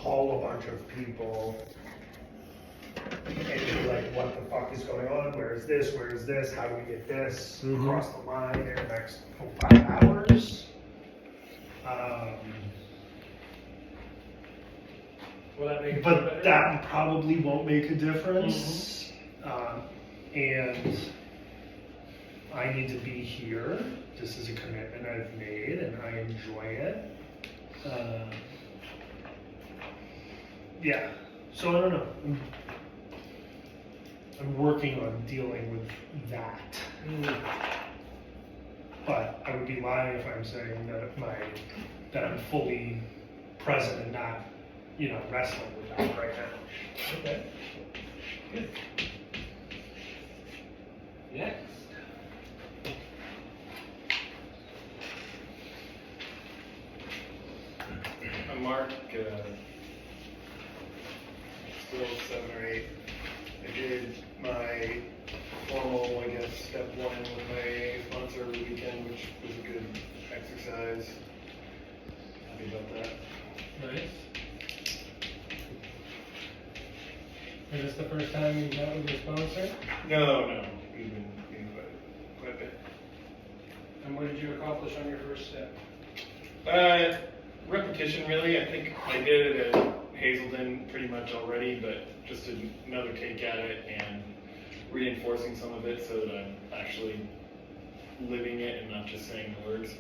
call a bunch of people and be like, what the fuck is going on? Where is this? Where is this? How do we get this across the line in the next 5 hours? Will that make it But better? that probably won't make a difference. And I need to be here. This is a commitment I've made and I enjoy it. Yeah, so I don't know. I'm working on dealing with that. But I would be lying if I'm saying that I'm fully present and not, wrestling with that right now. Okay. Good. Next. I'm Mark, still 7 or 8. I did my formal, step 1 with my sponsor over the weekend, which was a good exercise. Happy about that. Nice. Is this the first time you've met with your sponsor? No. We've been meeting quite a bit. And what did you accomplish on your first step? Repetition, really. I think I did it at Hazelden pretty much already, but just another take at it and reinforcing some of it so that I'm actually living it and not just saying the words.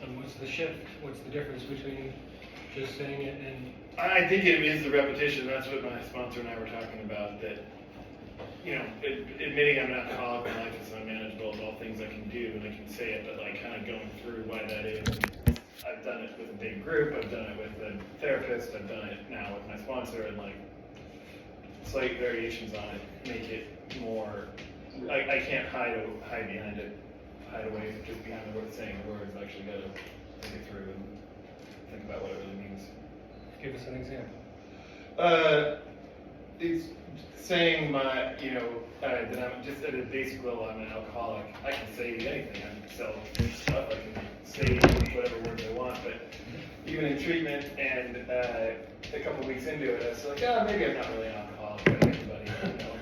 And what's the shift? What's the difference between just saying it and... I think it is the repetition. That's what my sponsor and I were talking about, that, admitting I'm an alcoholic and life is unmanageable is all things I can do, and I can say it, but kind of going through why that is. I've done it with a big group, I've done it with a therapist, I've done it now with my sponsor, and slight variations on it make it more, I can't hide behind it, hide away just behind the word, saying the words. I actually gotta think it through and think about what it really means. Give us an example. It's saying that I'm just at a basic level, I'm an alcoholic. I can say anything. I can sell stuff. I can say whatever words I want. But even in treatment and a couple weeks into it, I was like, maybe I'm not really an alcoholic like everybody.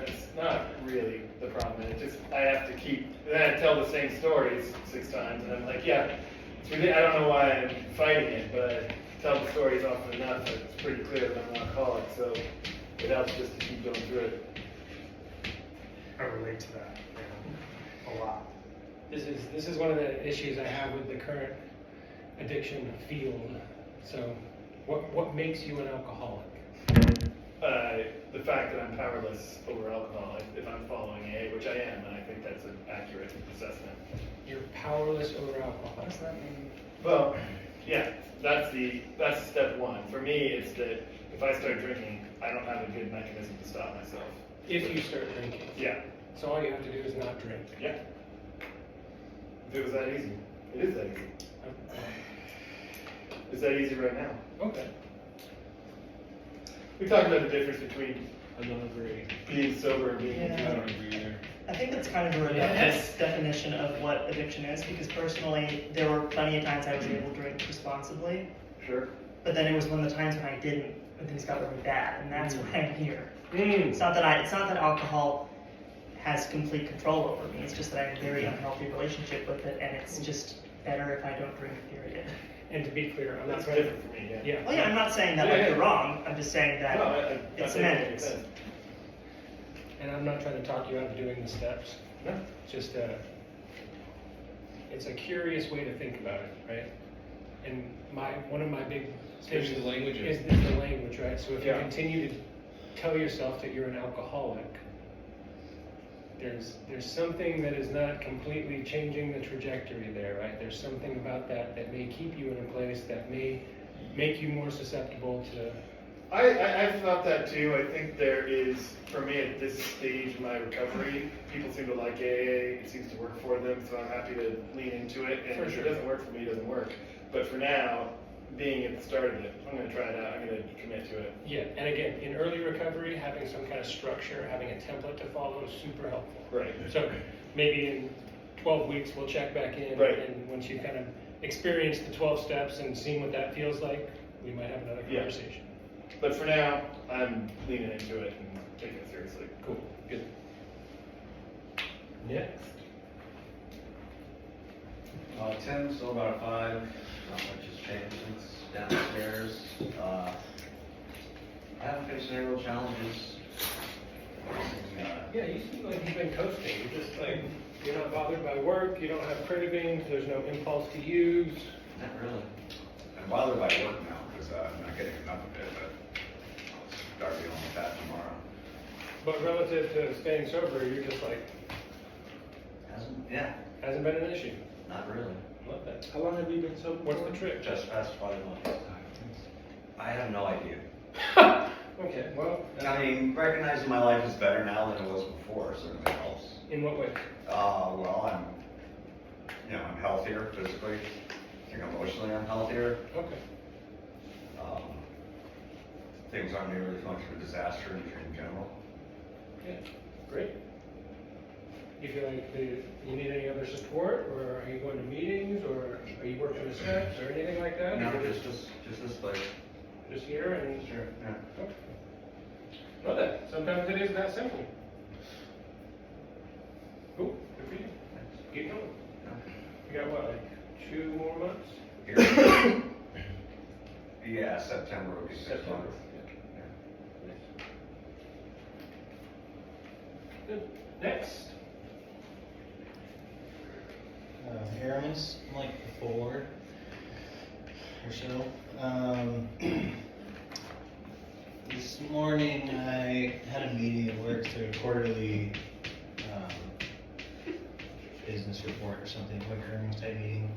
That's not really the problem. And I have to keep. Then I tell the same stories 6 times, and I'm like, it's really, I don't know why I'm fighting it, but I tell the stories often enough that it's pretty clear that I'm an alcoholic. So it helps just to keep going through it. I relate to that a lot. This is one of the issues I have with the current addiction field. So, what makes you an alcoholic? The fact that I'm powerless over alcohol, if I'm following AA, which I am, and I think that's an accurate assessment. You're powerless over alcohol. What does that mean? Well, that's step 1. For me, it's that if I start drinking, I don't have a good mechanism to stop myself. If you start drinking. Yeah. So all you have to do is not drink. Yeah. If it was that easy. It is that easy. It's that easy right now. Okay. We talked about the difference between I don't agree. being sober and being Yeah. I don't agree either. I think that's kind of a reductive definition of what addiction is, because personally, there were plenty of times I was able to drink responsibly, Sure. but then it was one of the times when I didn't, when things got really bad, and that's why I'm here. Mm. It's not that alcohol has complete control over me. It's just that I have a very unhealthy relationship with it, and it's just better if I don't drink. Period. And to be clear, I'm not That's trying to... different for me, yeah. Well, yeah, I'm not saying that Yeah. you're wrong. I'm just saying that No, it's that makes semantics. sense. And I'm not trying to talk you out of doing the steps. No. Just it's a curious way to think about it, right? And one of my big things Especially the language. is the language, right? So if you Yeah. continue to tell yourself that you're an alcoholic, there's something that is not completely changing the trajectory there, right? There's something about that may keep you in a place that may make you more susceptible to... I've thought that too. I think there is, for me at this stage of my recovery, people seem to like AA. It seems to work for them, so I'm happy to lean into it. And For if sure. it doesn't work for me, it doesn't work. But for now, being at the start of it, I'm going to try it out. I'm going to commit to it. Yeah, and again, in early recovery, having some kind of structure, having a template to follow is super helpful. Right. So maybe in 12 weeks, we'll check back in, Right. and once you kind of experienced the 12 steps and seen what that feels like, we might have another Yeah. conversation. But for now, I'm leaning into it and taking it seriously. Cool, good. Next. Tim, still about a 5, not much has changed since downstairs. I haven't faced any real challenges. Yeah, you seem like you've been coasting. You're just like, you're not bothered by work, you don't have cravings, there's no impulse to use. Not really. I'm bothered by work now because I'm not getting enough of it, but I'll start dealing with that tomorrow. But relative to staying sober, you're just like, Yeah, hasn't been an issue. not really. Love that. How long have you been sober? What's the trick? Just past 5 months. I have no idea. Okay, well, I mean, recognizing my life is better now than it was before certainly helps. in what way? Well, I'm healthier physically. I think emotionally I'm healthier. Okay. Things aren't nearly as much of a disaster in general. Yeah, great. You feel like you need any other support, or are you going to meetings, or are you working the steps, or anything like that? No, Or you're just this place. just here and Sure. Yeah. okay. Love that. Sometimes it is that simple. Cool. Good for you. Keep going. You got what, like 2 more months? Here. Yeah, September will be 6 September. months. Yeah. Nice. Good. Next. Aramis, like 4 or so. This morning I had a meeting at work for a quarterly business report or something, like an earnings type meeting.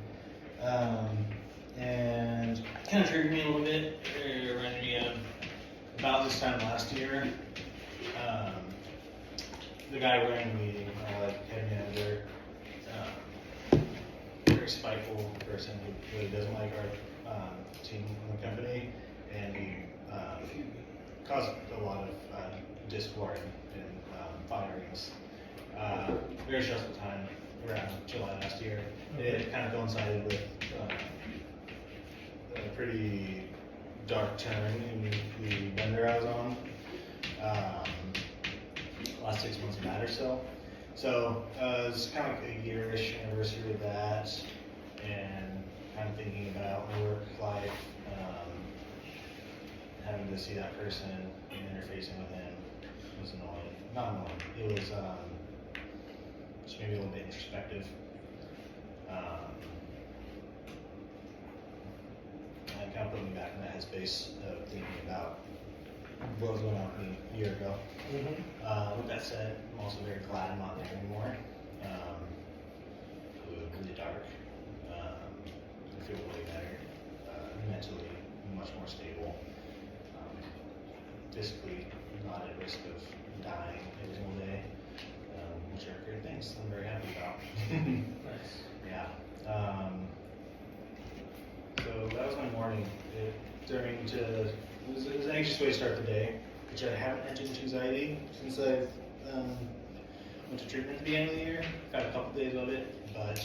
And kind of triggered me a little bit. It reminded me of about this time last year. The guy running the meeting, like head manager, very spiteful person who really doesn't like our team in the company, and he caused a lot of discord and firings. Very stressful time around July last year. It kind of coincided with a pretty dark turn in the vendor I was on. Last 6 months of that or so. So it's kind of like a year-ish anniversary of that, and kind of thinking about my work life, having to see that person and interfacing with him was annoying. Not annoying. It was just maybe a little bit introspective. And kind of put me back in that headspace of thinking about what was going on with me a year ago. With that said, I'm also very glad I'm not there anymore. It was really dark. I feel way better. Mentally, much more stable. Physically, not at risk of dying every single day, which are great things I'm very happy about. Nice. Yeah. So that was my morning. It was an anxious way to start the day, which I haven't had too much anxiety since I've went to treatment at the beginning of the year. Got a couple days of it, but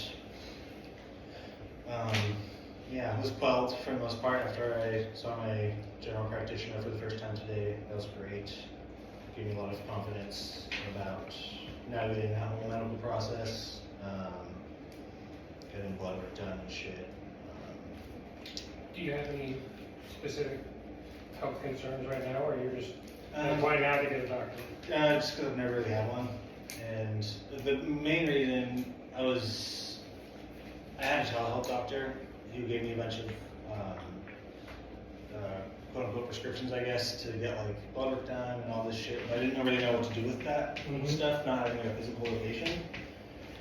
yeah, it was quelled for the most part after I saw my general practitioner for the first time today. That was great. It gave me a lot of confidence about navigating that whole medical process, getting blood work done and shit. Do you have any specific health concerns right now, or you're just Um, why now to get a doctor? Just because I've never really had one. And the main reason I had a telehealth doctor who gave me a bunch of quote unquote prescriptions, I guess, to get like blood work done and all this shit. But I didn't really know what to do with that stuff, not having a physical location.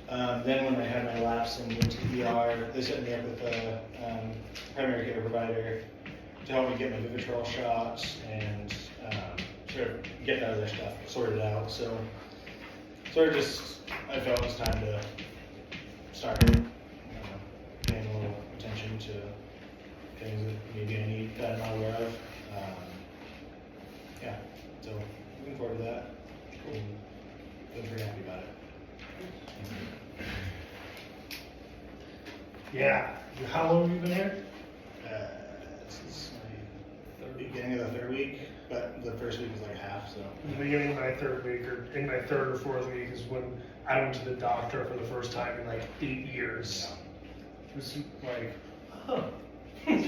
Then when I had my lapse and went to the ER, they set me up with a primary care provider to help me get my Vivitrol shots and sort of get that other stuff sorted out. So sort of just, I felt it was time to start paying a little attention to things that maybe I need that I'm not aware of. Yeah, so looking forward to that. And feel pretty happy about it. Yeah, you How long have you been here? This is my beginning of the third week, but the first week was like half, so. The beginning of my third week, or in my third or fourth week, is when I went to the doctor for the first time in like 8 years. It was like, huh,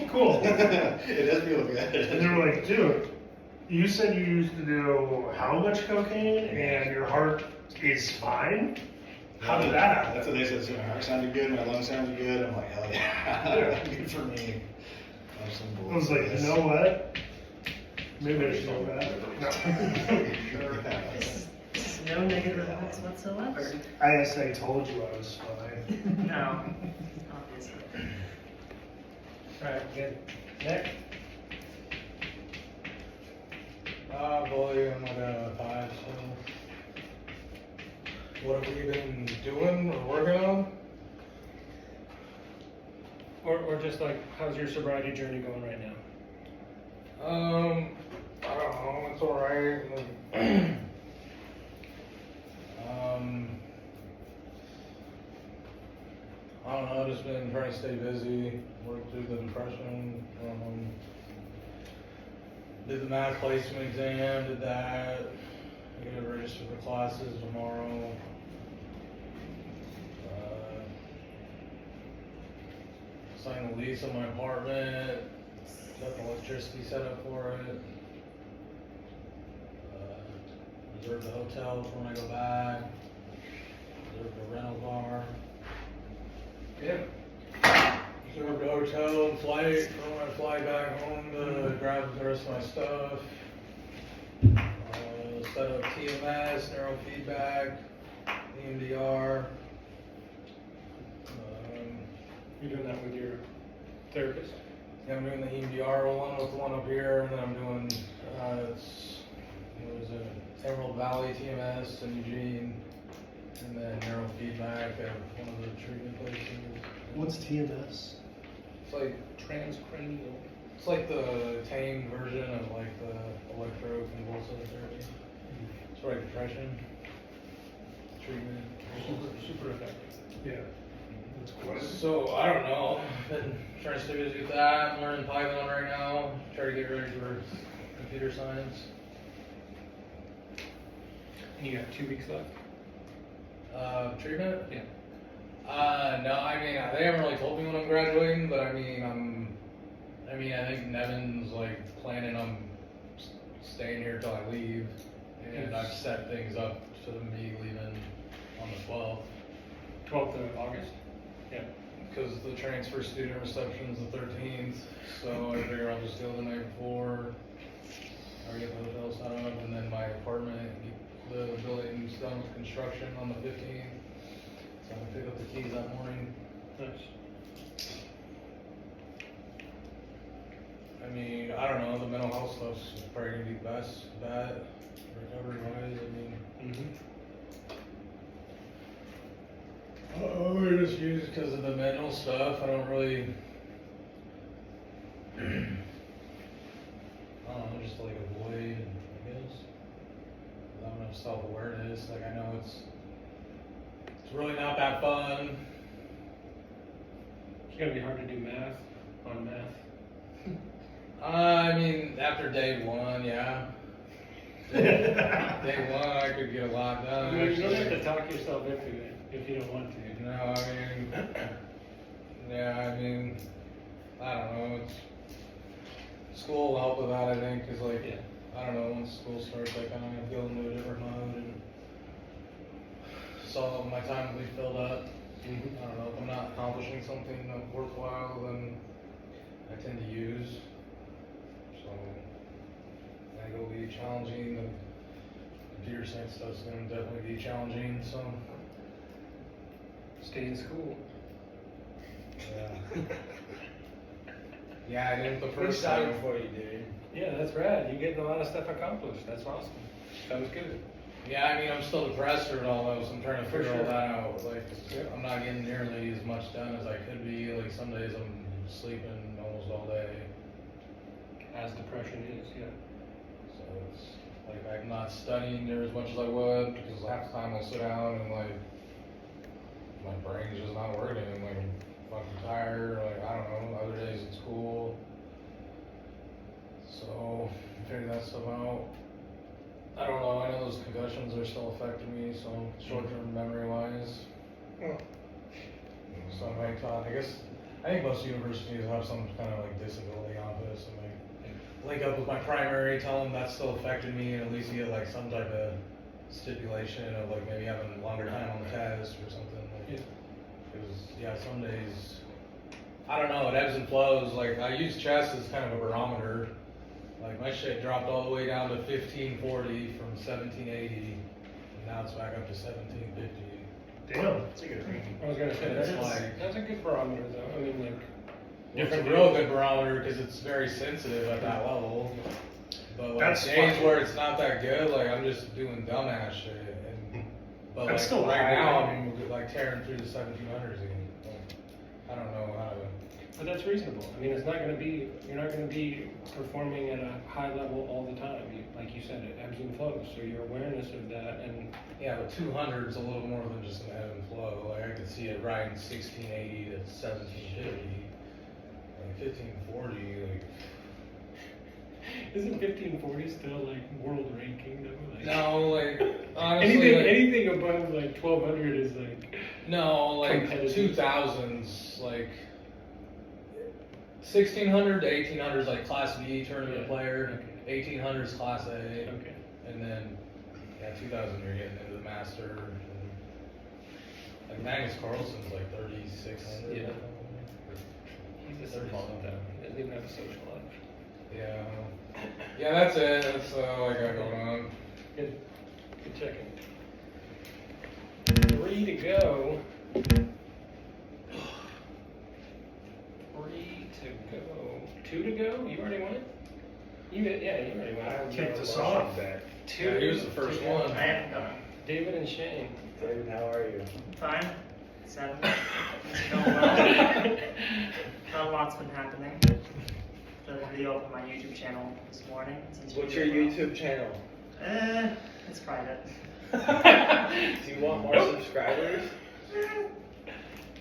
cool. It does feel good. And they were like, dude, you said you used to do how much cocaine and your heart is fine? How did that happen? That's what they said. So my heart sounded good, my lungs sounded good. I'm like, hell yeah, good for me. I was like, you know what? Maybe I should go back. No. No negative effects whatsoever. I told you I was fine. No, obviously. Alright, good. Nick? Boy, I'm like a 5, so. What have we been doing or working on? Or just like, how's your sobriety journey going right now? I don't know, it's alright. I don't know, just been trying to stay busy, work through the depression. Did the math placement exam, did that. I gotta register for classes tomorrow. Signed the lease on my apartment, got the electricity set up for it. Reserved the hotel for when I go back. Reserved a rental car. Yeah. Reserved a hotel and flight for when I fly back home to grab the rest of my stuff. Set up TMS, neurofeedback, EMDR. You're doing that with your therapist? Yeah, I'm doing the EMDR one with the one up here, and then I'm doing, Emerald Valley TMS in Eugene, and then neurofeedback at one of the treatment places. What's TMS? It's like, Transcranial. it's like the tame version of like the electroconvulsive therapy. It's for like depression treatment. Super effective. Yeah. That's cool. So, I don't know, been trying to stay busy with that, I'm learning Python right now, try to get ready for computer science. And you got 2 weeks left? Treatment? Yeah. No, I mean, they haven't really told me when I'm graduating, but I think Nevin's like planning on staying here till I leave, and I've set things up to me leaving on the 12th. 12th of August? Yeah. Because the transfer student reception's the 13th, so I figure I'll just go the night before, or get the hotel set up, and then my apartment, the building's done with construction on the 15th, so I'm gonna pick up the keys that morning. Nice. I mean, I don't know, the mental health stuff's probably gonna be best bet, recovery wise, I just use it because of the mental stuff. I don't really, I don't know, just like avoid, I guess. I don't have self-awareness, like I know it's really not that fun. It's gonna be hard to do math on math. I mean, after day 1, yeah. Day 1, I could get a lot done. You don't have actually. to talk yourself into it if you don't want to. No, I mean, yeah, I mean, I don't know, school will help with that, I think, cause like, Yeah. I don't know, once school starts, I kinda go into a different mode, and so my time will be filled up. I don't know, if I'm not accomplishing something worthwhile, then I tend to use, so, I think it'll be challenging, the computer science stuff's gonna definitely be challenging, so. Stay in school. Yeah. Yeah, I didn't the first time. for you, dude. Yeah, that's rad. You're getting a lot of stuff accomplished. That's awesome. Sounds good. Yeah, I mean, I'm still depressed through it all though, so I'm trying to For figure all sure. that out. Like, Yeah. I'm not getting nearly as much done as I could be. Like, some days I'm sleeping almost all day. As depression is, yeah. So it's like I'm not studying near as much as I would because half the time I'll sit down and like my brain's just not working and like fucking tired, like, I don't know, other days in school. So, figuring that stuff out. I don't know, I know those concussions are still affecting me, so short-term memory wise. So I might thought, I think most universities have some kind of like disability office and like link up with my primary, tell them that's still affecting me, and at least get like some type of stipulation of like maybe having longer time on the test or something. Like, cause yeah, some days, I don't know, it ebbs and flows. Like I use chess as kind of a barometer. Like my shit dropped all the way down to 1540 from 1780, and now it's back up to 1750. Damn. That's a good reading. I was gonna say, It's that's, like- that's a good barometer though, I mean, like. It's a different real days- good barometer because it's very sensitive at that level. But like That's days fucking- where it's not that good, like I'm just doing dumbass shit. But That's like still right high, now, right? I'm like tearing through the 1700s again. Like, I don't know how to. But that's reasonable. I mean, it's not gonna be, you're not gonna be performing at a high level all the time. Like you said, it ebbs and flows, so your awareness of that and. Yeah, but 200 is a little more than just an ebb and flow. Like I could see it riding 1680 to 1750. Like 1540, like. Isn't 1540 still like world ranking though? Like, No, like honestly, anything above like 1200 is like. no, like Competitive. 2000s, like 1600 to 1800s, like Class B tournament Yeah. player, 1800s Class A, Okay. and then yeah, 2000 you're getting into the Master. And, like Magnus Carlsen's like 3600. Yeah. He's a social though. He doesn't even have a social life. Yeah. Yeah, that's it. That's all I got going on. Good. Good checking. 3 to go. 3 to go. 2 to go? You already went? You already went. Kicked us off. Two. Yeah, he was the first to go. one. I haven't gone. David and Shane. David, how are you? Fine. So, it's going well. Not a lot's been happening. Did a video up on my YouTube channel this morning. Seems to be What's your doing well. YouTube channel? It's private. Do you want more subscribers?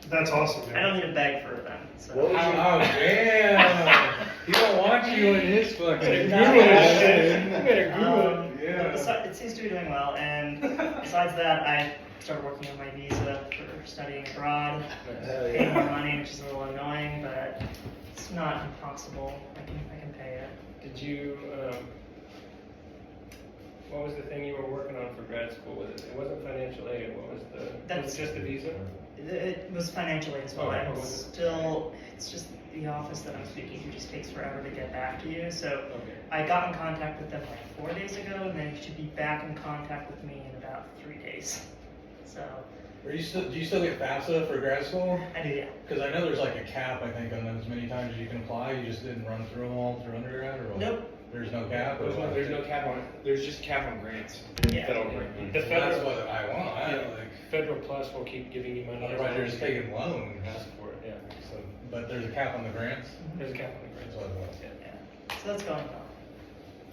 That's awesome, I don't man. need to beg for them. So. What was Oh damn! He don't want you in his fucking. Google this shit. You better Google it. Yeah. But it seems to be doing well, and besides that, I started working on my visa for studying abroad. Hell Paying yeah. more money, which is a little annoying, but it's not impossible. I can pay it. Did you, what was the thing you were working on for grad school? It wasn't financial aid, what was was That's- it just the visa? It was financially as well. Oh, and what it's was it? still, it's just the office that I'm speaking to just takes forever to get back to you. So Okay. I got in contact with them like 4 days ago, and they should be back in contact with me in about 3 days. So Do you still get FAFSA for grad school? I do, yeah. Because I know there's like a cap, I think, on as many times as you can apply. You just didn't run through them all through undergrad, or what? Nope. There's no cap. Or what? There's no cap on it. There's just cap on grants. Yeah. Federal grant. The So that's federal, what I want. Federal Plus will keep giving you money. Otherwise, you're just taking loans. Ask for it, yeah. So, but there's a cap on the grants. There's a cap on the That's grants. what it was. Yeah. So that's going well.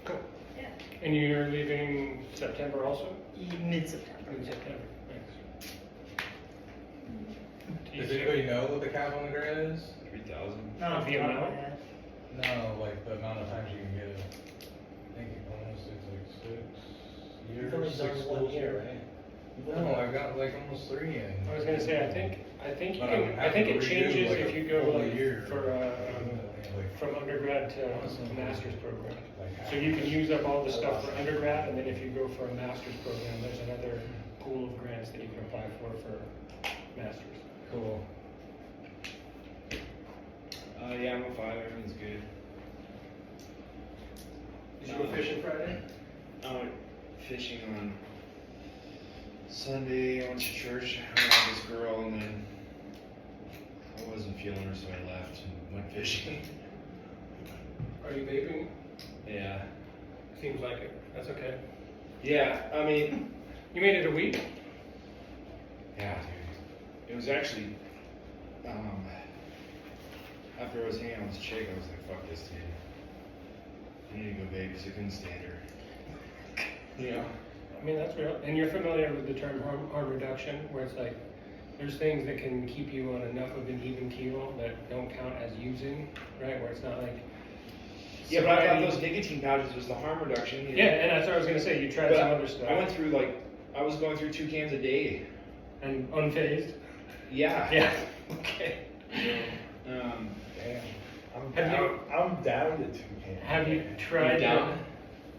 Cool. Yeah. And you're leaving September also? Mid-September. In September, thanks. Does anybody know what the cap on the grant is? 3,000. Not off The the top of my amount? head. No, like the amount of times you can get it. I think almost it's like 6 years. You've only done 6 1 schools. year, right? No, I've got like almost 3 in. I was gonna say, I think you But can, I think it changes if you go a like year for, like, from undergrad to master's program. like So you can use up all the stuff for undergrad, and then if you go for a master's program, there's another pool of grants that you can apply for masters. Cool. Yeah, I'm a 5. Everything's good. Did you go fishing Friday? I went fishing on Sunday. I went to church. I hung out with this girl, and then I wasn't feeling her, so I left and went fishing. Are you vaping? Yeah. Seems like it. That's okay. Yeah, I mean, You made it a week? yeah, dude. It was actually, after I was hanging out with this chick, I was like, fuck this, dude. I need to go vape because I couldn't stand her. Yeah. I mean, that's real. And you're familiar with the term harm reduction, where it's like, there's things that can keep you on enough of an even keel that don't count as using, right? Where it's not like. Yeah, but I sobriety- thought those nicotine pouches was the harm reduction. You know? Yeah, and that's what I was gonna say. You tried But some other stuff I went through I was going through 2 cans a day. and unfazed. Yeah. Yeah. Okay. Um, Damn. Have you- I'm down to 2 cans. Have you tried? down?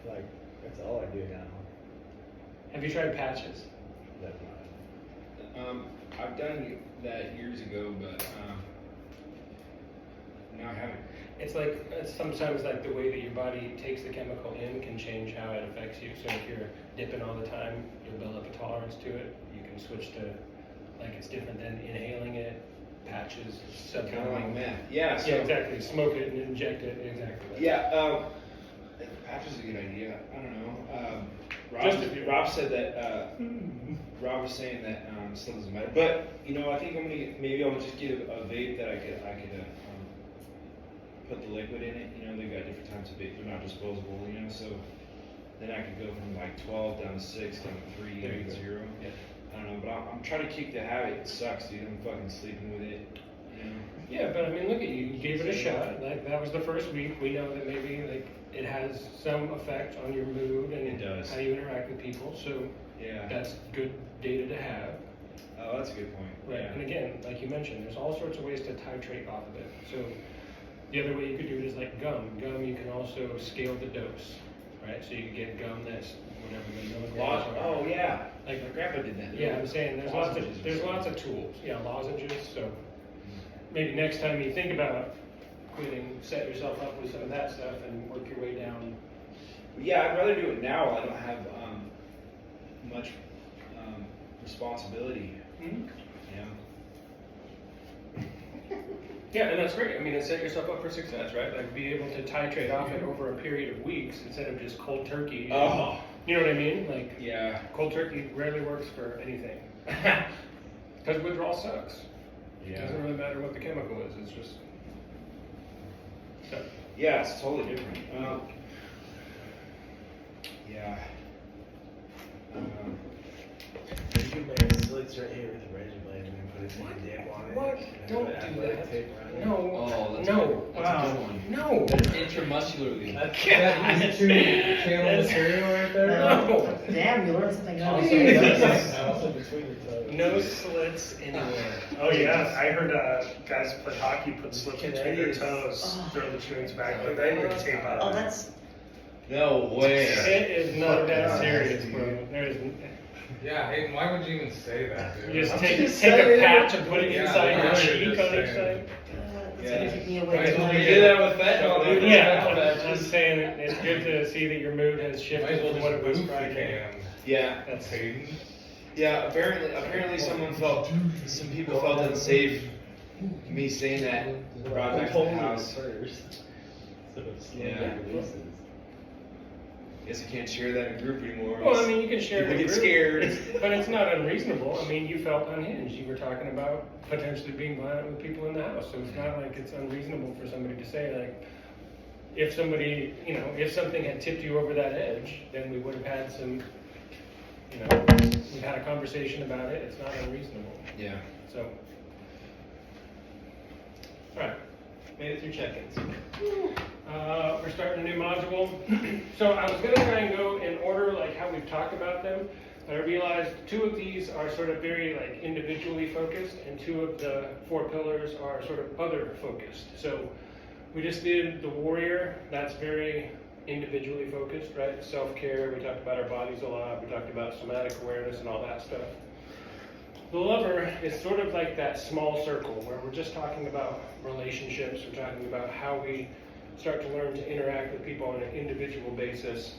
Like, that's all I do now. Have you tried patches? That's not. I've done that years ago, but no, I haven't. It's like sometimes like the way that your body takes the chemical in can change how it affects you. So if you're dipping all the time, you'll build up a tolerance to it. You can switch to like it's different than inhaling it. Patches, Kind of like sublingual. meth. Yeah. So, Yeah, exactly. Smoke it and inject it. Exactly. Yeah. Patch is a good idea. I don't know. Just if you- Rob said that. Rob was saying that still doesn't matter. But I think I'm gonna maybe I'll just get a vape that I could put the liquid in it. They've got different types of vape. They're not disposable. So then I could go from like 12 down to 6 down to 3 There you down to go. 0. Yeah. I don't know, but I'm trying to kick the habit. It sucks, dude. I'm fucking sleeping with it. Yeah, but I mean, look at you. You gave it a shot. Like that was the first week. We know that maybe like it has some effect on your mood and It does. how you interact with people. So Yeah. that's good data to have. Oh, that's a good point. Right. Yeah. And again, like you mentioned, there's all sorts of ways to titrate off of it. So the other way you could do it is like gum. Gum, you can also scale the dose, right? So you could get gum that's whatever the milligrams are. Oh yeah, Like my grandpa did that. yeah, I'm saying there's Lozenges. lots of tools. Yeah, lozenges. So maybe next time you think about quitting, set yourself up with some of that stuff and work your way down. Yeah, I'd rather do it now. I don't have much responsibility. Yeah, and that's great. I mean, and set yourself up for success, right? Like be able to titrate off it over a period of weeks instead of just cold turkey. Oh. You know what I mean? Like Yeah. cold turkey rarely works for anything. Because withdrawal sucks. It doesn't really matter what the chemical is. It's just. So. Yeah, it's totally different. Yeah. You can make slits right here with a razor blade and then put a tin dip on it. What? and then Don't put do athletic that. tape around it. No. Oh, that's no. good. That's a good one. No. Intramuscularly. That's two-channel material right there. No. Damn, you learned something else. Jesus. Also between your toes. No slits anywhere. Oh yeah, I heard guys play hockey put slips between their Canadians. toes, throw the tunes back, but then you tape out. Oh, that's No way. It is not that serious, bro. There is. Yeah, Hayden, why would you even say that, dude? You just I'm take just a saying. patch and put it Yeah, inside your yeah, cheek you're on just each saying. side. that's Yeah. gonna take me away. Right, from well, my- you did that with fentanyl, dude. Yeah, I'm saying it's good to see that your mood has Might as shifted well from what it was just boof the Friday. can. Yeah. That's Hayden. Yeah, apparently some people felt unsafe me saying that brought back to the house. First. Sort of slow Yeah. releases. Guess I can't share that in group anymore. Well, I mean, you can share People it in get group, scared. but it's not unreasonable. I mean, you felt unhinged. You were talking about potentially being violent with people in the house, so it's not like it's unreasonable for somebody to say, like, if somebody, if something had tipped you over that edge, then we would have had some, we've had a conversation about it. It's not unreasonable. Yeah. So, all right, made it through check-ins. We're starting a new module. So I was gonna try and go in order, like how we've talked about them, but I realized 2 of these are sort of very like individually focused, and 2 of the 4 pillars are sort of other focused. So we just did the warrior, that's very individually focused, right? Self-care, we talked about our bodies a lot, we talked about somatic awareness and all that stuff. The lover is sort of like that small circle where we're just talking about relationships, we're talking about how we start to learn to interact with people on an individual basis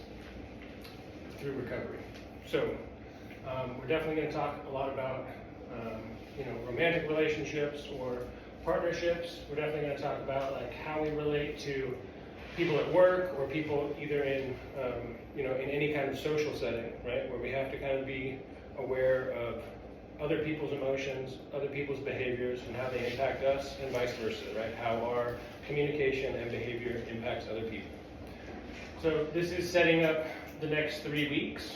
through recovery. So we're definitely going to talk a lot about romantic relationships or partnerships. We're definitely going to talk about like how we relate to people at work or people either in in any kind of social setting, right, where we have to kind of be aware of other people's emotions, other people's behaviors, and how they impact us, and vice versa, right? How our communication and behavior impacts other people. So this is setting up the next 3 weeks.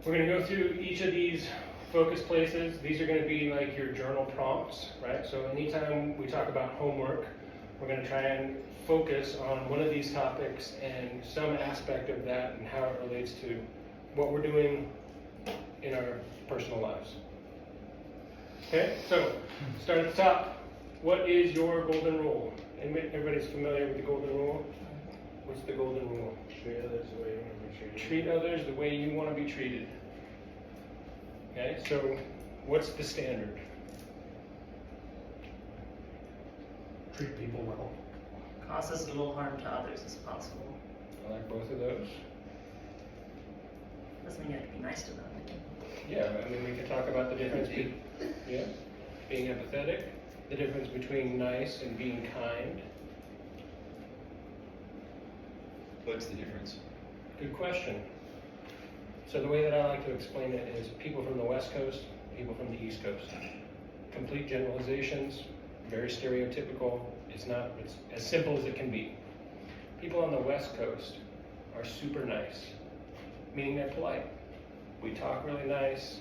we're gonna go through each of these focus places. These are gonna be like your journal prompts, right? So anytime we talk about homework, we're gonna try and focus on one of these topics and some aspect of that and how it relates to what we're doing in our personal lives. Okay, so start at the top. What is your golden rule? Everybody's familiar with the golden rule? What's the golden rule? Treat others the way you want to be treated. Treat others the way you want to be treated. Okay, so what's the standard? Treat people well. Cause as little harm to others as possible. I like both of those. Doesn't mean you have to be nice to them. Yeah, I mean, we can talk about the difference being empathetic, the difference between nice and being kind. What's the difference? Good question. So the way that I like to explain it is people from the West Coast, people from the East Coast. Complete generalizations, very stereotypical. It's as simple as it can be. People on the West Coast are super nice, meaning they're polite. We talk really nice,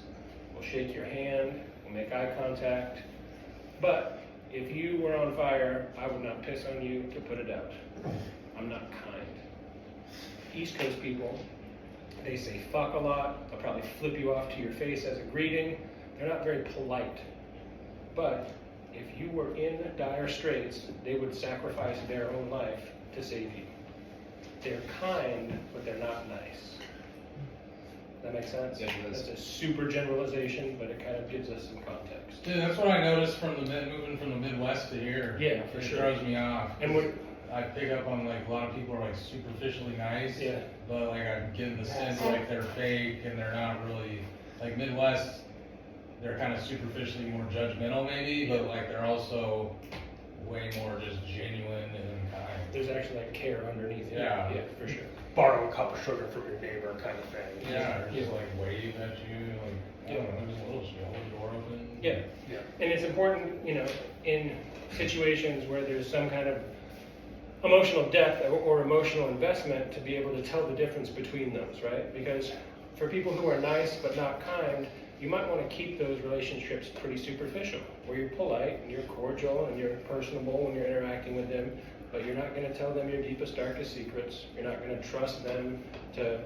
we'll shake your hand, we'll make eye contact. But if you were on fire, I would not piss on you to put it out. I'm not kind. East Coast people, they say fuck a lot, they'll probably flip you off to your face as a greeting. They're not very polite. But if you were in dire straits, they would sacrifice their own life to save you. They're kind, but they're not nice. That makes sense? Yeah, it does. That's a super generalization, but it kind of gives us some context. Yeah, that's what I noticed from moving from the Midwest to here. Yeah, for it sure. throws me off. And what, I pick up on like a lot of people are like superficially nice. Yeah. But like I'm getting the sense like they're fake and they're not really like Midwest. They're kind of superficially more judgmental maybe, but like they're also way more just genuine and kind. there's actually like care underneath it. Yeah. Yeah, for sure. Borrow a cup of sugar from your neighbor kind of thing. Yeah, or just like wave at you, like I don't know, just a little shit, hold the door open. Yeah. Yeah. And it's important, in situations where there's some kind of emotional depth or emotional investment to be able to tell the difference between those, right? Because for people who are nice but not kind, you might want to keep those relationships pretty superficial, where you're polite and you're cordial and you're personable when you're interacting with them, but you're not going to tell them your deepest, darkest secrets. You're not going to trust them to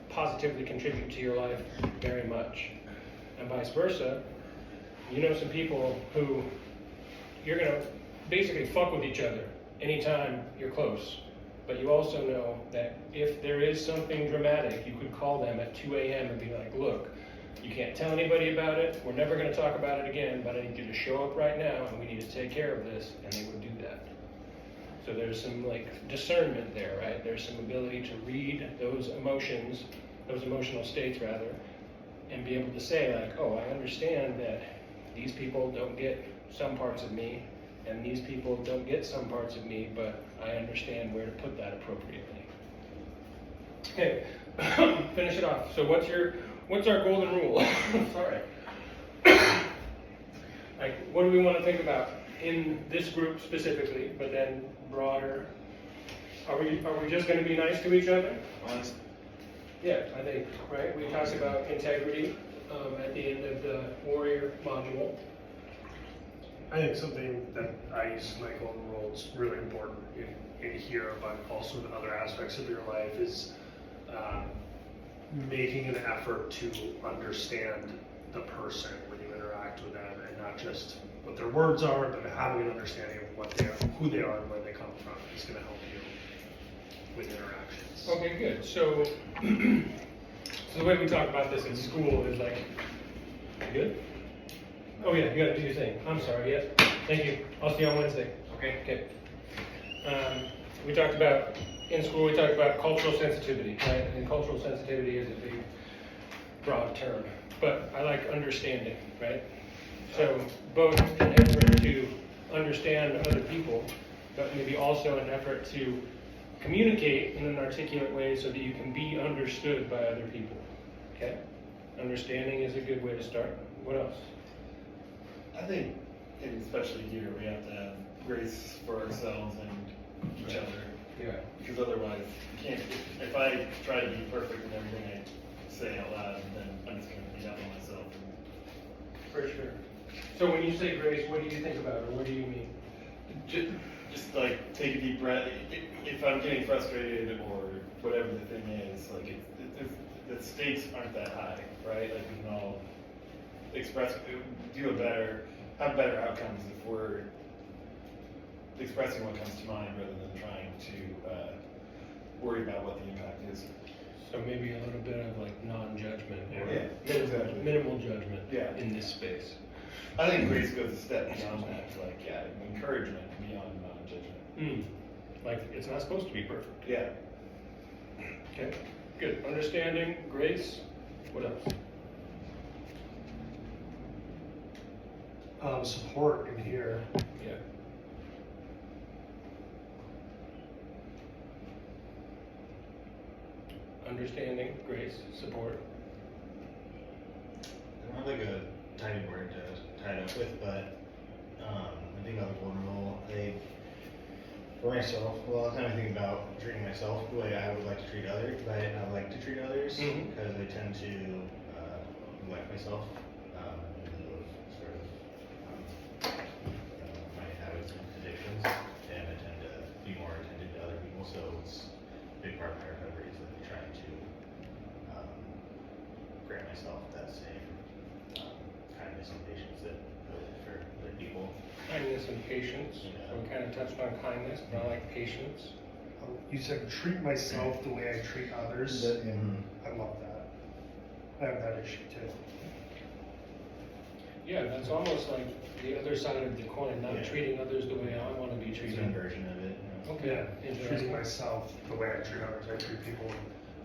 positively contribute to your life very much. And vice versa, you know some people who you're going to basically fuck with each other anytime you're close. But you also know that if there is something dramatic, you could call them at 2 a.m. and be like, look, you can't tell anybody about it, we're never going to talk about it again, but I need you to show up right now and we need to take care of this, and they would do that. So there's some like discernment there, right? There's some ability to read those emotions, those emotional states rather, and be able to say like, oh, I understand that these people don't get some parts of me, and these people don't get some parts of me, but I understand where to put that appropriately. Okay, finish it off. So what's our golden rule? Sorry. Like, what do we want to think about in this group specifically, but then broader? Are we just going to be nice to each other? Honest. Yeah, I think, right? We talked about integrity at the end of the Warrior module. I think something that I use as my golden rule is really important in here, but also in other aspects of your life is making an effort to understand the person when you interact with them, and not just what their words are, but having an understanding of what they are, who they are, and where they come from is going to help you with interactions. Okay, good. So, so the way we talk about this in school is like, you good? Oh yeah, you gotta do your thing. I'm sorry, yeah. Thank you. I'll see you on Wednesday. Okay. Okay. We talked about, in school, we talked about cultural sensitivity, right? And cultural sensitivity is a big, broad term, but I like understanding, right? So both an effort to understand other people, but maybe also an effort to communicate in an articulate way so that you can be understood by other people, okay? Understanding is a good way to start. What else? I think, and especially here, we have to have grace for ourselves and each other. Yeah. Because otherwise, you can't, if I try to be perfect in everything I say out loud, and then I'm just gonna be up on myself. For sure. So when you say grace, what do you think about, or what do you mean? Just like take a deep breath. If I'm getting frustrated or whatever the thing is, like the stakes aren't that high, right? Like we can all have better outcomes if we're expressing what comes to mind rather than trying to worry about what the impact is. So maybe a little bit of like non-judgment or Yeah, exactly. minimal judgment Yeah. in this space. I think grace goes a step beyond that, like encouragement beyond non-judgment. Like, it's not supposed to be perfect. Yeah. Okay, good. Understanding, grace, what else? Support in here. Yeah. Understanding, grace, support. I don't have like a tiny word to tie it up with, but I think I was vulnerable. For myself, a lot of time I think about treating myself the way I would like to treat others, the way I would like to treat others, Mhm. because I tend to neglect myself because of sort of my habits and addictions, and I tend to be more attentive to other people. So it's a big part of my recovery is like trying to grant myself that same kindness and patience that I would for other people. Kindness and patience. Yeah. So we kind of touched on kindness, but I like patience. You said treat myself the way I treat others. I love that. I have that issue too. Yeah, that's almost like the other side of the coin, not Yeah. treating others the way I want to be It's an treated. inversion of it. You know? Okay, Treating interesting. myself the way I treat others. I treat people with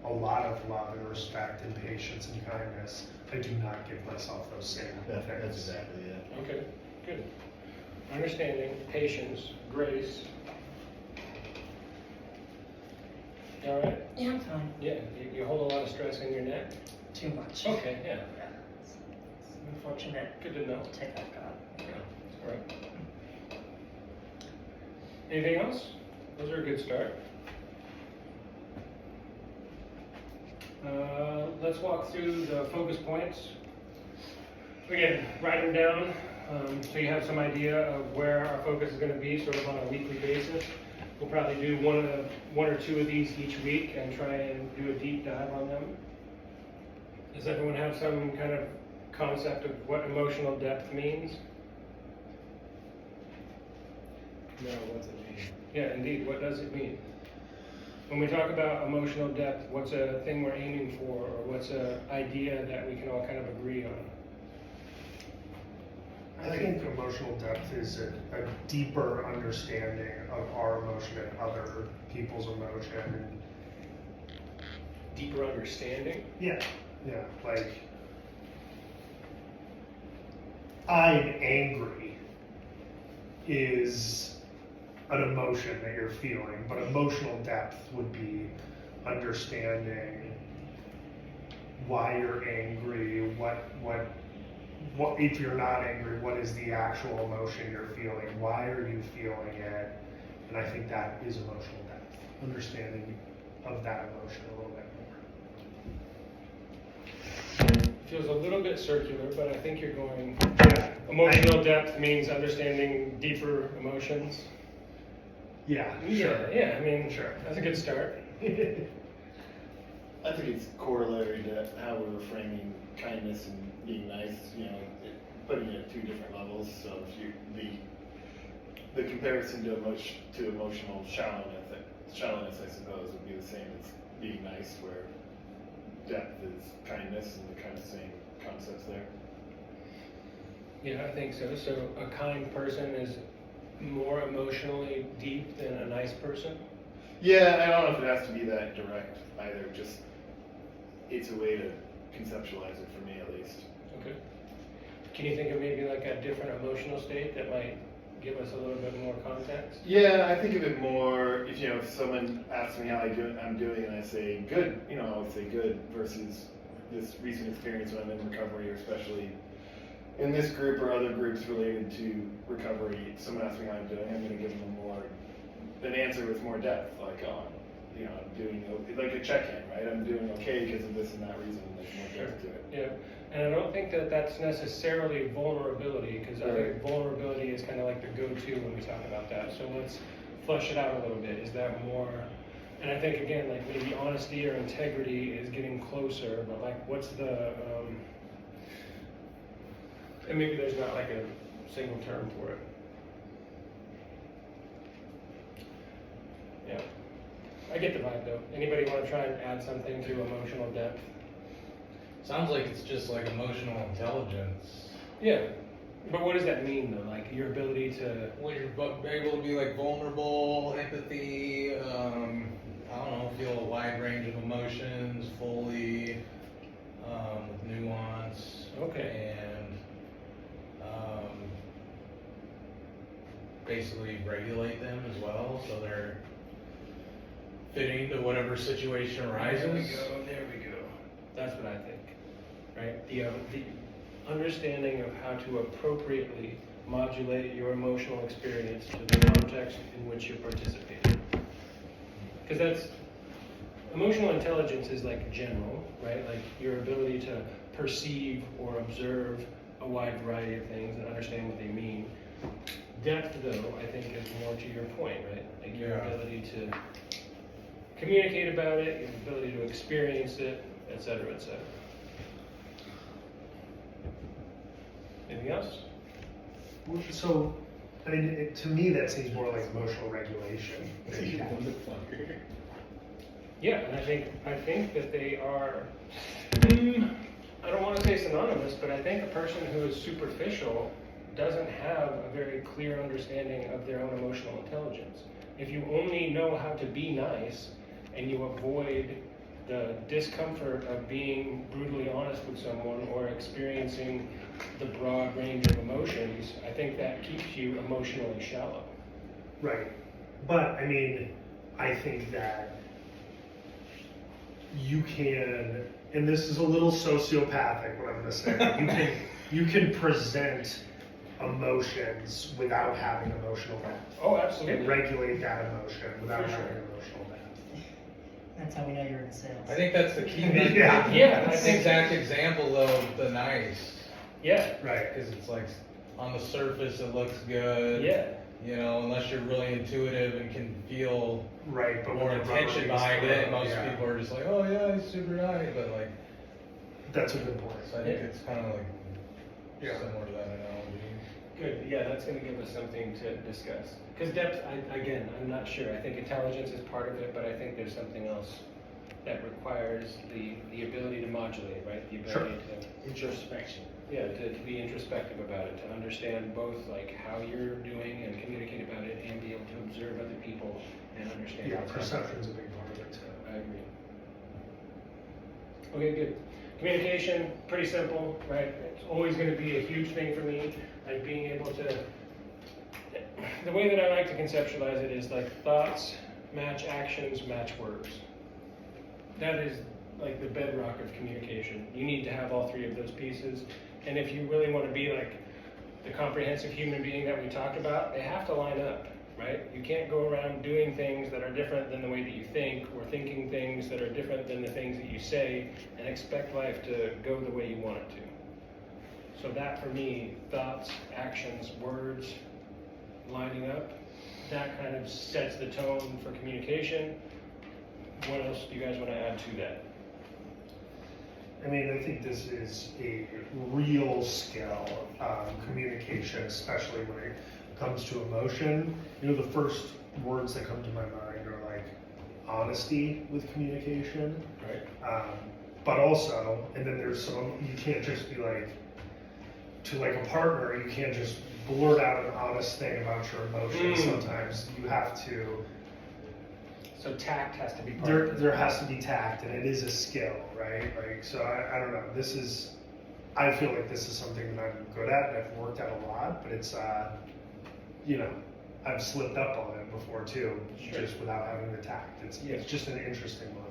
a lot of love and respect and patience and kindness. I do not give myself those same That's things. exactly it. Okay, good. Understanding, patience, grace. You all right? Yeah, I'm fine. Yeah, you hold a lot of stress in your neck? Too much. Okay, yeah, Yeah, it's unfortunate good to know. to take that God. All right. Anything else? Those are a good start. Let's walk through the focus points. Again, write them down so you have some idea of where our focus is going to be, sort of on a weekly basis. We'll probably do one or two of these each week and try and do a deep dive on them. Does everyone have some kind of concept of what emotional depth means? No, what's it mean? Yeah, indeed. What does it mean? When we talk about emotional depth, what's a thing we're aiming for, or what's an idea that we can all kind of agree on? I think emotional depth is a deeper understanding of our emotion and other people's emotion. Deeper understanding? Yeah, like I'm angry is an emotion that you're feeling, but emotional depth would be understanding why you're angry, what if you're not angry, what is the actual emotion you're feeling, why are you feeling it, and I think that is emotional depth, understanding of that emotion a little bit more. Feels a little bit circular, but I think you're going. Yeah. Emotional depth means understanding deeper emotions. Yeah, sure. Yeah, I mean, Sure. that's a good start. I think it's corollary to how we're framing kindness and being nice, putting it at two different levels. So if the comparison to emotional shallowness, I suppose, would be the same as being nice, where depth is kindness, and the kind of same concepts there. Yeah, I think so. So a kind person is more emotionally deep than a nice person? Yeah, I don't know if it has to be that direct either. Just it's a way to conceptualize it for me, at least. Okay. Can you think of maybe like a different emotional state that might give us a little bit more context? Yeah, I think of it more if someone asks me how I'm doing and I say good, I would say good, versus this recent experience when I'm in recovery, or especially in this group or other groups related to recovery. Someone asks me how I'm doing, I'm going to give them an answer with more depth, like, you know, I'm doing, like a check-in, right? I'm doing okay because of this and that reason, there's more depth to it. Yeah, and I don't think that that's necessarily vulnerability, because I think vulnerability is kind of like the go-to when we talk about that. So let's flush it out a little bit. Is that more? And I think again, like maybe honesty or integrity is getting closer, but like what's the? And maybe there's not like a single term for it. Yeah, I get the vibe though. Anybody want to try and add something to emotional depth? Sounds like it's just like emotional intelligence. Yeah, but what does that mean though? Like your ability to. When you're able to be like vulnerable, empathy, I don't know, feel a wide range of emotions fully, with nuance. Okay. And basically regulate them as well, so they're fitting to whatever situation arises. There we go. That's what I think, right? The understanding of how to appropriately modulate your emotional experience to the context in which you're participating. Because that's, emotional intelligence is like general, right? Like your ability to perceive or observe a wide variety of things and understand what they mean. Depth, though, I think is more to your point, right? Like your ability to communicate about it, your ability to experience it, et cetera, et cetera. Anything else? So, I mean, to me, that seems more like emotional regulation. Yeah, and I think that they are, I don't want to say synonymous, but I think a person who is superficial doesn't have a very clear understanding of their own emotional intelligence. If you only know how to be nice and you avoid the discomfort of being brutally honest with someone or experiencing the broad range of emotions, I think that keeps you emotionally shallow. Right. But, I mean, I think that you can, and this is a little sociopathic, what I'm going to say, you can present emotions without having emotional depth. Oh, absolutely. And regulate that emotion without For sure. having emotional depth. That's how we know you're in sales. I think that's the key. Yeah. Yeah, I That's the think- exact example of the nice. Yeah, Right. Because it's like, on the surface, it looks good. yeah. You know, unless you're really intuitive and can feel Right, but more when the intention rubber behind meets the it, road, most yeah. people are just like, oh yeah, he's super nice, but like, That's a good point. so I think it's kind of like Yeah. similar to that analogy. Good, yeah, that's gonna give us something to discuss. Because depth, again, I'm not sure. I think intelligence is part of it, but I think there's something else that requires the ability to modulate, right? The ability to, Introspection. yeah, to be introspective about it, to understand both like how you're doing and communicate about it and be able to observe other people and understand. Yeah, what's happening. perception's a big part of it too. I agree. Okay, good. Communication, pretty simple, right? It's always going to be a huge thing for me. Like being able to, the way that I like to conceptualize it is like thoughts match actions, match words. That is like the bedrock of communication. You need to have all three of those pieces. And if you really want to be like the comprehensive human being that we talked about, they have to line up, right? You can't go around doing things that are different than the way that you think, or thinking things that are different than the things that you say, and expect life to go the way you want it to. So that for me, thoughts, actions, words, lining up, that kind of sets the tone for communication. What else do you guys want to add to that? I mean, I think this is a real skill, communication, especially when it comes to emotion. You know, the first words that come to my mind are like honesty with communication. Right. But also, and then there's some, you can't just be like, to like a partner, you can't just blurt out an honest thing about your emotions. Sometimes you have to, So tact has to be part of it. there has to be tact, and it is a skill, right? Like, so I don't know, this is, I feel like this is something that I'm good at and I've worked at a lot, but it's, you know, I've slipped up on it before too, Sure. just without having the tact. It's Yeah. just an interesting one.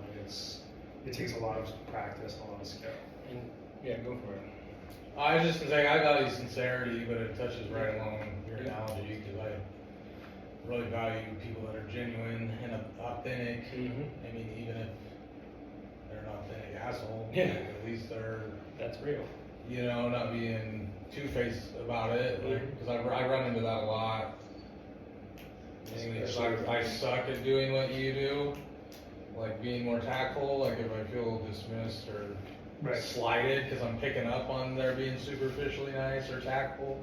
It takes a lot of practice and a lot of skill. And, yeah, go for it. I was just gonna say, I value sincerity, but it touches right along your analogy, because I really value people that are genuine and authentic. Mhm. I mean, even if they're an authentic asshole, Yeah. at least they're, That's real. you know, not being two-faced about it. Like, Mhm. because I run into that a lot. Mainly 'cause I suck at doing what you do, like being more tactful. Like if I feel dismissed or Right. slighted because I'm picking up on their being superficially nice or tactful,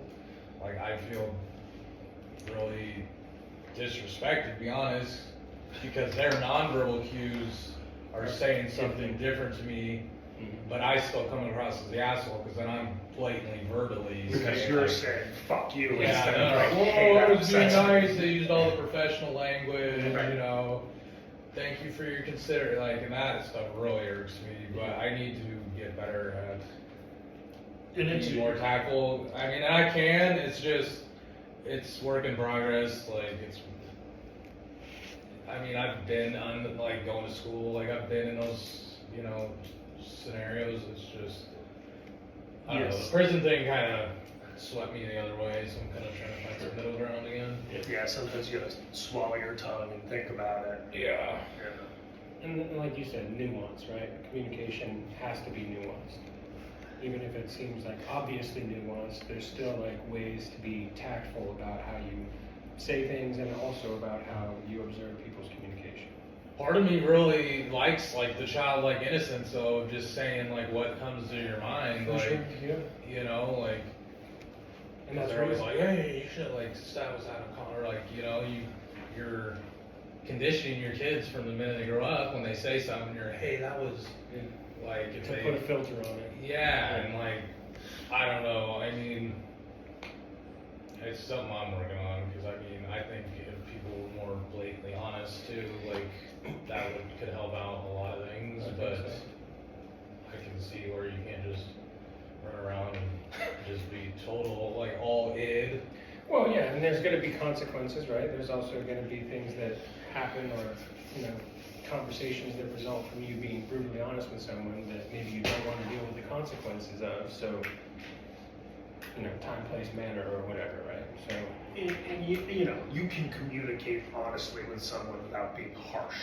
like I feel really disrespected, to be honest, because their nonverbal cues are saying something different to me, but I still come across as the asshole because then I'm blatantly verbally Because saying, you're like, saying, fuck you, yeah, instead no, of like, like, hey, whoa, that I was being upsets me. nice. They used all the professional language, Right. you know. Thank you for your consider, like, and that stuff really irks me. But I need to get better at And it's being more tactful. I mean, I can. It's just, it's work in progress. Like, it's. I mean, I've been on like going to school. Like, I've been in those, you know, scenarios. It's just. I don't know. Yes. The prison thing kind of swept me the other way, so I'm kind of trying to find some middle ground again. Yeah, sometimes you gotta swallow your tongue and think about it. Yeah. And like you said, nuance, right? Communication has to be nuanced. Even if it seems like obviously nuanced, there's still like ways to be tactful about how you say things and also about how you observe people's communication. Part of me really likes like the childlike innocence of just saying like what comes to your mind, like yeah. you know, like And that's they're always really like, hey, you should like stab us out of color, like you know, you're conditioning your kids from the minute they grow up when they say something, you're hey, that was like if to they put a filter on it. yeah, and like I don't know, I mean, it's something I'm working on because I mean I think if people were more blatantly honest too, like that could help out a lot of things, I think but so. I can see where you can't just run around and just be total like all id. Well, yeah, and there's going to be consequences, right? There's also going to be things that happen or, you know, conversations that result from you being brutally honest with someone that maybe you don't want to deal with the consequences of. So, you know, time, place, manner, or whatever, right? So, And you know, you can communicate honestly with someone without being harsh.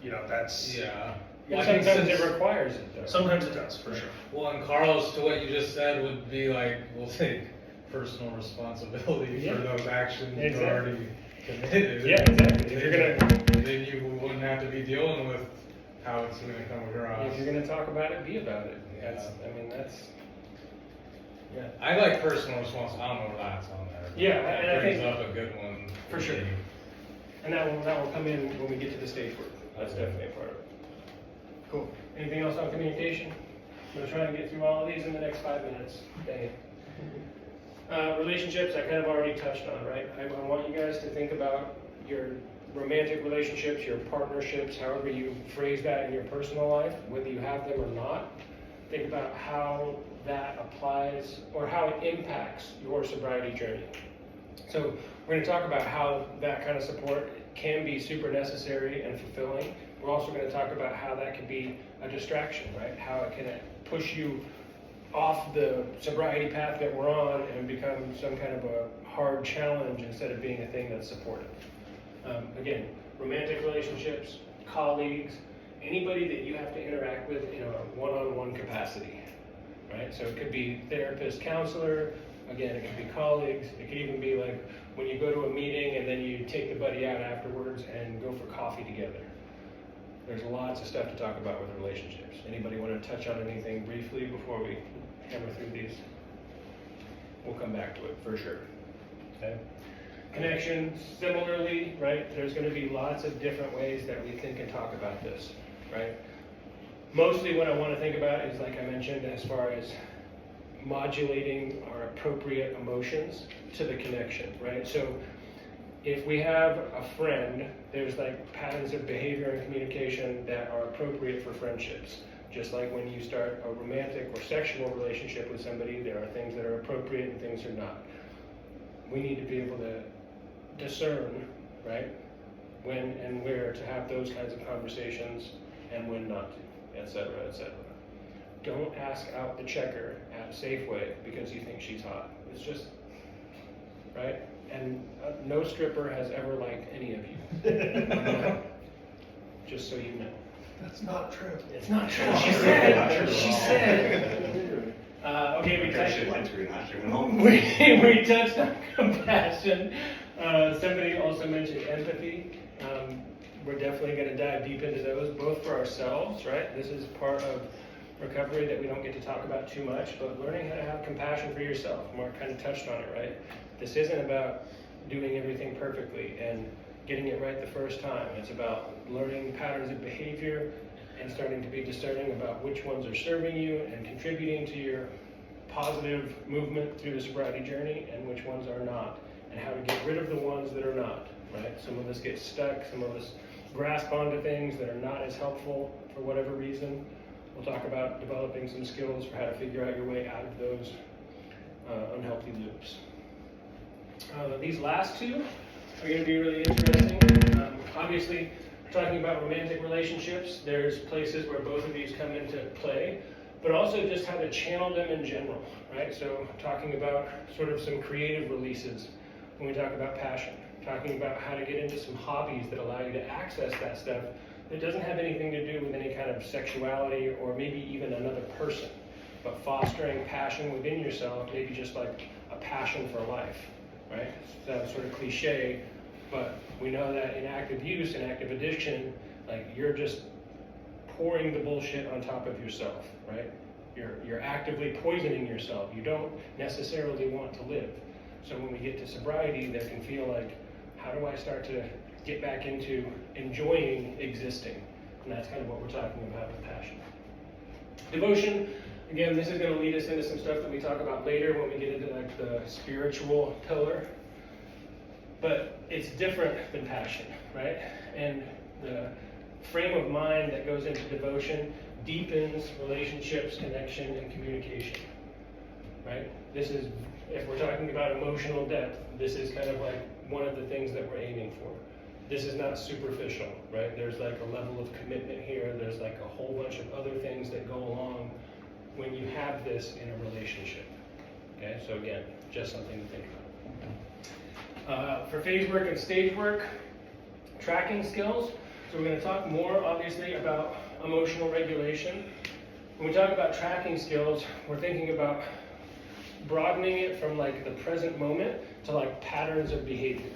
You know, that's, Yeah. and Well, I think sometimes since- it requires it, though. sometimes it does, for sure. Well, and Carlos, to what you just said, would be like, we'll take personal responsibility Yeah. for those actions Exactly. already committed. Yeah, exactly. If you're gonna, Then you wouldn't have to be dealing with how it's going to come across. if you're gonna talk about it, be about it. That's, Yeah. I mean, that's, yeah. I like personal responsibility. I don't know where that's on there. but Yeah, that and I brings think- up a good one. For sure. And that will come in when we get to the stage work. That's Okay. definitely a part of it. Cool. Anything else on communication? I'm gonna try and get through all of these in the next 5 minutes. Dang it. Relationships, I kind of already touched on, right? I want you guys to think about your romantic relationships, your partnerships, however you phrase that in your personal life, whether you have them or not. Think about how that applies or how it impacts your sobriety journey. So we're going to talk about how that kind of support can be super necessary and fulfilling. We're also going to talk about how that can be a distraction, right? How it can push you off the sobriety path that we're on and become some kind of a hard challenge instead of being a thing that's supportive. Again, romantic relationships, colleagues, anybody that you have to interact with in a one-on-one capacity, right? So it could be therapist, counselor, again, it could be colleagues, it could even be like when you go to a meeting and then you take the buddy out afterwards and go for coffee together. There's lots of stuff to talk about with relationships. Anybody want to touch on anything briefly before we hammer through these? We'll come back to it for sure. Okay. Connection, similarly, right? There's going to be lots of different ways that we think and talk about this, right? Mostly what I want to think about is, like I mentioned, as far as modulating our appropriate emotions to the connection, right? So if we have a friend, there's like patterns of behavior and communication that are appropriate for friendships. Just like when you start a romantic or sexual relationship with somebody, there are things that are appropriate and things are not. We need to be able to discern, right, when and where to have those kinds of conversations and when not to, etc., etc. Don't ask out the checker at Safeway because you think she's hot. It's just, right? And no stripper has ever liked any of you. Just so you know. That's not true. It's not true. Not She true. said Not it. true. She said. Okay, we Okay, shit, touched. hits me, not doing home. We touched on compassion. Somebody also mentioned empathy. We're definitely going to dive deep into those, both for ourselves, right? This is part of recovery that we don't get to talk about too much, but learning how to have compassion for yourself. Mark kind of touched on it, right? This isn't about doing everything perfectly and getting it right the first time. It's about learning patterns of behavior and starting to be discerning about which ones are serving you and contributing to your positive movement through the sobriety journey and which ones are not, and how to get rid of the ones that are not, right? Some of us get stuck, some of us grasp onto things that are not as helpful for whatever reason. We'll talk about developing some skills for how to figure out your way out of those unhealthy loops. These last two are going to be really interesting. Obviously, talking about romantic relationships, there's places where both of these come into play, but also just how to channel them in general, right? So talking about sort of some creative releases when we talk about passion, talking about how to get into some hobbies that allow you to access that stuff that doesn't have anything to do with any kind of sexuality or maybe even another person, but fostering passion within yourself, maybe just like a passion for life, right? That's sort of cliche, but we know that in active use and active addiction, like you're just pouring the bullshit on top of yourself, right? You're actively poisoning yourself. You don't necessarily want to live. So when we get to sobriety, there can feel like, how do I start to get back into enjoying existing? And that's kind of what we're talking about with passion. Devotion, again, this is going to lead us into some stuff that we talk about later when we get into like the spiritual pillar. But it's different than passion, right? And the frame of mind that goes into devotion deepens relationships, connection, and communication, right? This is, if we're talking about emotional depth, this is kind of like one of the things that we're aiming for. This is not superficial, right? There's like a level of commitment here. There's like a whole bunch of other things that go along when you have this in a relationship, okay? So again, just something to think about. For phase work and stage work, tracking skills. So we're going to talk more, obviously, about emotional regulation. When we talk about tracking skills, we're thinking about broadening it from like the present moment to like patterns of behavior.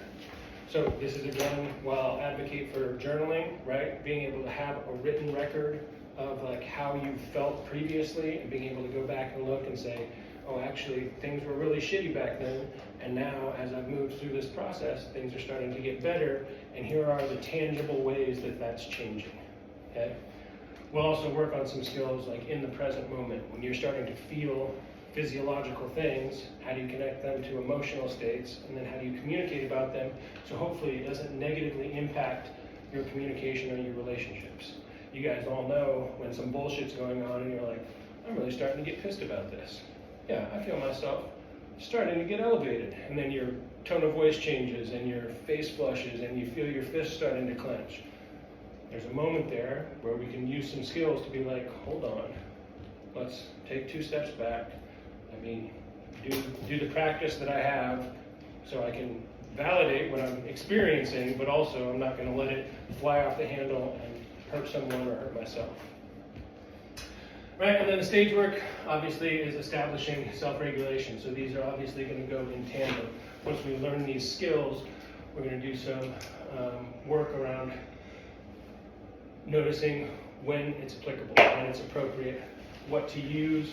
So this is again, while I'll advocate for journaling, right? Being able to have a written record of like how you felt previously and being able to go back and look and say, oh, actually things were really shitty back then, and now as I've moved through this process, things are starting to get better, and here are the tangible ways that that's changing, okay? We'll also work on some skills like in the present moment. When you're starting to feel physiological things, how do you connect them to emotional states, and then how do you communicate about them so hopefully it doesn't negatively impact your communication or your relationships. You guys all know when some bullshit's going on and you're like, I'm really starting to get pissed about this. Yeah, I feel myself starting to get elevated, and then your tone of voice changes and your face flushes and you feel your fists starting to clench. There's a moment there where we can use some skills to be like, hold on, let's take 2 steps back. Let me do the practice that I have so I can validate what I'm experiencing, but also I'm not going to let it fly off the handle and hurt someone or hurt myself. Right, and then the stage work obviously is establishing self-regulation. So these are obviously going to go in tandem. Once we learn these skills, we're going to do some work around noticing when it's applicable, when it's appropriate, what to use.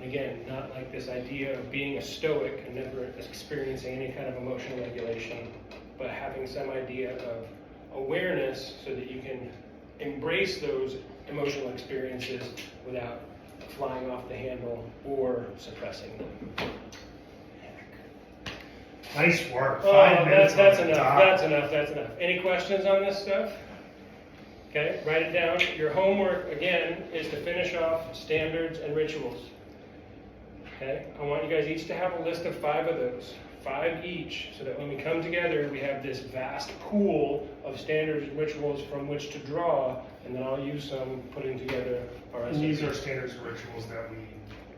And again, not like this idea of being a stoic and never experiencing any kind of emotional regulation, but having some idea of awareness so that you can embrace those emotional experiences without flying off the handle or suppressing them. Nice work. Oh, 5 minutes. that's on the enough. dot. That's enough. That's enough. Any questions on this stuff? Okay, write it down. Your homework, again, is to finish off standards and rituals. Okay, I want you guys each to have a list of 5 of those. 5 each, so that when we come together, we have this vast pool of standards and rituals from which to draw, and then I'll use some putting together our And these SOPs. are standards and rituals that we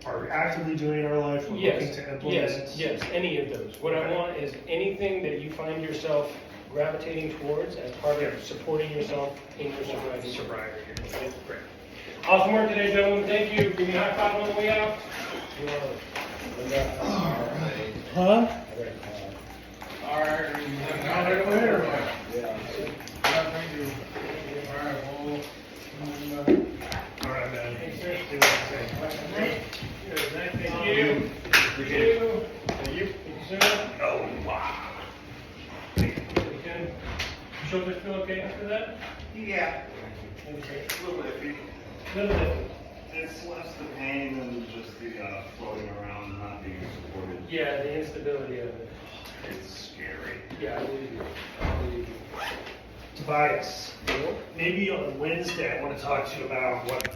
are actively doing in our life, we're looking Yes, to implement. yes, any of those. What I want is anything that you find yourself gravitating towards as part of supporting yourself in your sobriety. Sobriety. Okay, great. Awesome work today, gentlemen. Thank you. Give me a high five on the way out. Huh? Alright, now they're over here. Yeah, thank you. Alright, well, All right, man. Thanks, sir. Do what you say. Thank you. Thank you. Thank you, sir. Oh, wow. Okay. Shoulders feel okay after that? Yeah, Thank you, sir. a little iffy. Little bit. It's less the pain than just the floating around and not being supported. Yeah, the instability of it. It's scary. Yeah, I believe you. I believe you. Tobias, maybe on Wednesday, I want to talk to you about what,